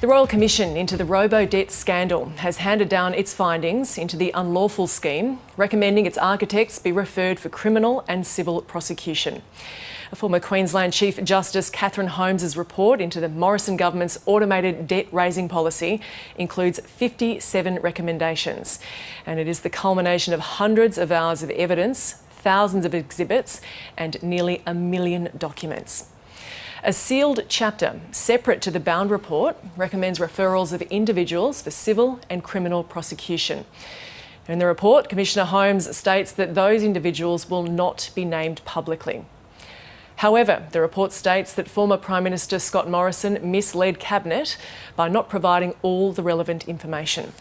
The Royal Commission into the Robodebt scandal has handed down its findings into the unlawful scheme, recommending its architects be referred for criminal and civil prosecution. A former Queensland Chief Justice Catherine Holmes' report into the Morrison government's automated debt-raising policy includes 57 recommendations, and it is the culmination of hundreds of hours of evidence, thousands of exhibits and nearly 1 million documents. A sealed chapter, separate to the bound report, recommends referrals of individuals for civil and criminal prosecution. In the report, Commissioner Holmes states that those individuals will not be named publicly. However, the report states that former Prime Minister Scott Morrison misled Cabinet by not providing all the relevant information.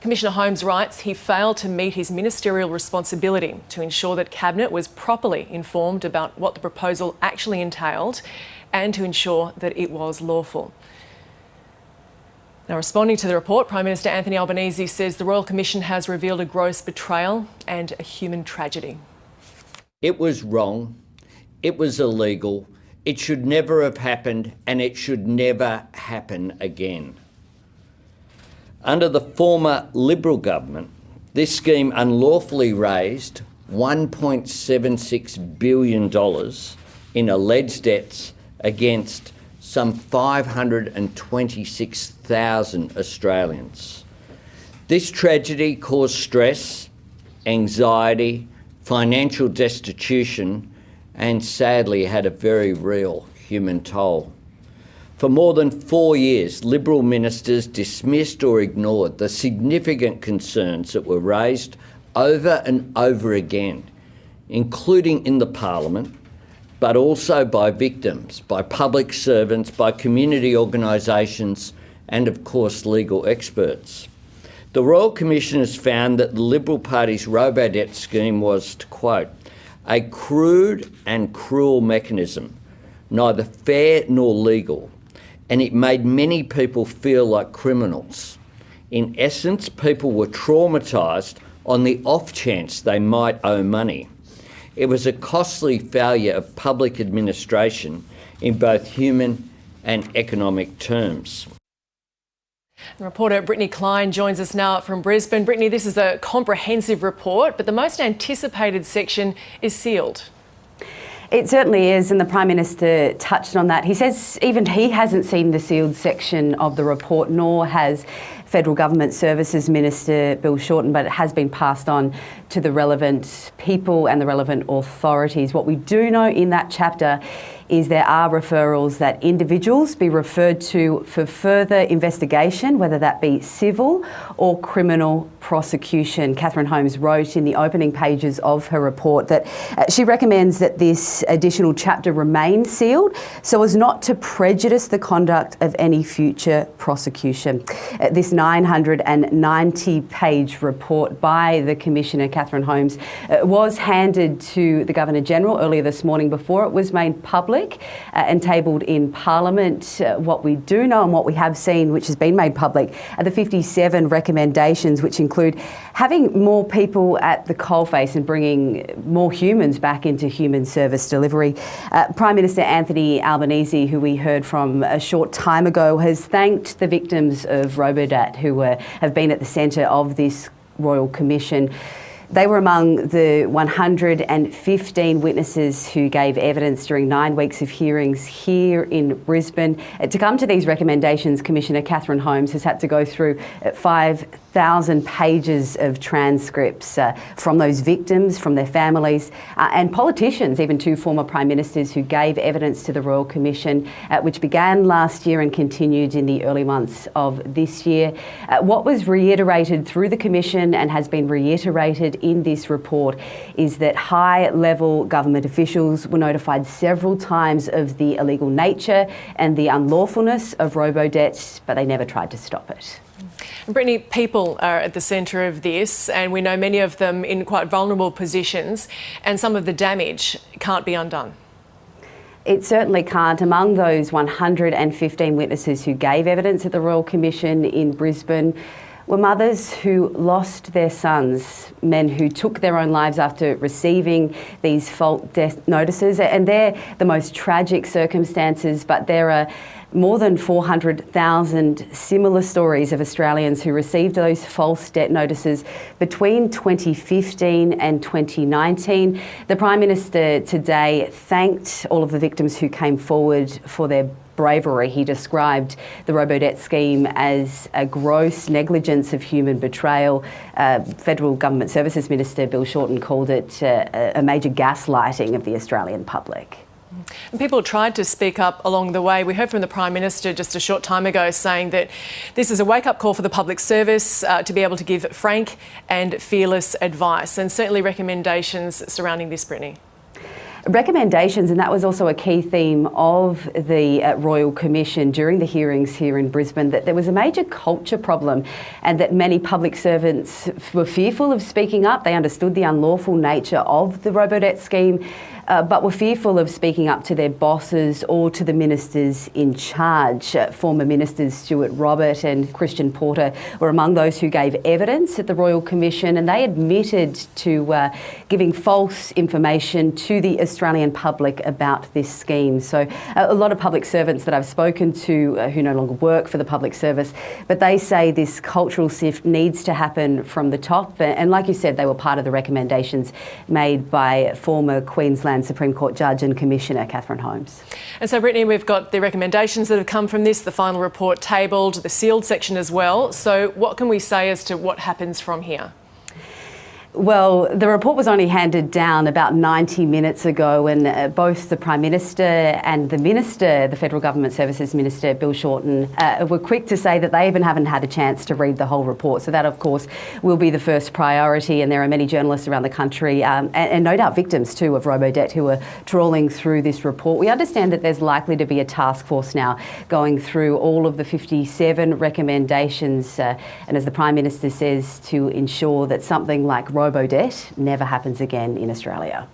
Commissioner Holmes writes he failed to meet his ministerial responsibility to ensure that Cabinet was properly informed about what the proposal actually entailed and to ensure that it was lawful. Now, responding to the report, Prime Minister Anthony Albanese says the Royal Commission has revealed a gross betrayal and a human tragedy. It was wrong. It was illegal. It should never have happened, and it should never happen again. Under the former Liberal government, this scheme unlawfully raised $1.76 billion in alleged debts against some 526,000 Australians. This tragedy caused stress, anxiety, financial destitution, and sadly had a very real human toll. For more than 4 years, Liberal ministers dismissed or ignored the significant concerns that were raised over and over again, including in the Parliament, but also by victims, by public servants, by community organisations, and of course legal experts. The Royal Commission has found that the Liberal Party's Robodebt scheme was, to quote, a crude and cruel mechanism, neither fair nor legal, and it made many people feel like criminals. In essence, people were traumatised on the off chance they might owe money. It was a costly failure of public administration in both human and economic terms. Reporter Brittany Klein joins us now from Brisbane. Brittany, this is a comprehensive report, but the most anticipated section is sealed. It certainly is, and the Prime Minister touched on that. He says even he hasn't seen the sealed section of the report, nor has Federal Government Services Minister Bill Shorten, but it has been passed on to the relevant people and the relevant authorities. What we do know in that chapter is there are referrals that individuals be referred to for further investigation, whether that be civil or criminal prosecution. Catherine Holmes wrote in the opening pages of her report that she recommends that this additional chapter remain sealed so as not to prejudice the conduct of any future prosecution. This 990-page report by the Commissioner, Catherine Holmes, was handed to the Governor-General earlier this morning before it was made public and tabled in Parliament. What we do know and what we have seen, which has been made public, are the 57 recommendations, which include having more people at the coalface and bringing more humans back into human service delivery. Prime Minister Anthony Albanese, who we heard from a short time ago, has thanked the victims of Robodebt who have been at the centre of this Royal Commission. They were among the 115 witnesses who gave evidence during 9 weeks of hearings here in Brisbane. To come to these recommendations, Commissioner Catherine Holmes has had to go through 5,000 pages of transcripts from those victims, from their families, and politicians, even 2 former Prime Ministers who gave evidence to the Royal Commission, which began last year and continued in the early months of this year. What was reiterated through the Commission and has been reiterated in this report is that high-level government officials were notified several times of the illegal nature and the unlawfulness of Robodebt, but they never tried to stop it. Brittany, people are at the centre of this, and we know many of them in quite vulnerable positions, and some of the damage can't be undone. It certainly can't. Among those 115 witnesses who gave evidence at the Royal Commission in Brisbane were mothers who lost their sons, men who took their own lives after receiving these fault death notices. And they're the most tragic circumstances, but there are More than 400,000 similar stories of Australians who received those false debt notices between 2015 and 2019. The Prime Minister today thanked all of the victims who came forward for their bravery. He described the Robodebt scheme as a gross negligence of human betrayal. Federal Government Services Minister Bill Shorten called it a major gaslighting of the Australian public. And people tried to speak up along the way. We heard from the Prime Minister just a short time ago saying that this is a wake-up call for the public service to be able to give frank and fearless advice, and certainly recommendations surrounding this, Brittany. Recommendations, and that was also a key theme of the Royal Commission during the hearings here in Brisbane, that there was a major culture problem and that many public servants were fearful of speaking up. They understood the unlawful nature of the Robodebt scheme, but were fearful of speaking up to their bosses or to the ministers in charge. Former ministers Stuart Robert and Christian Porter were among those who gave evidence at the Royal Commission, and they admitted to giving false information to the Australian public about this scheme. So a lot of public servants that I've spoken to who no longer work for the public service, but they say this cultural shift needs to happen from the top. And like you said, they were part of the recommendations made by former Queensland Supreme Court Judge and Commissioner Catherine Holmes. And so, Brittany, we've got the recommendations that have come from this, the final report tabled, the sealed section as well. So what can we say as to what happens from here? Well, the report was only handed down about 90 minutes ago, and both the Prime Minister and the Minister, the Federal Government Services Minister, Bill Shorten, were quick to say that they even haven't had a chance to read the whole report. So that, of course, will be the first priority, and there are many journalists around the country and no doubt victims too of Robodebt who are trawling through this report. We understand that there's likely to be a task force now going through all of the 57 recommendations, and as the Prime Minister says, to ensure that something like Robodebt never happens again in Australia.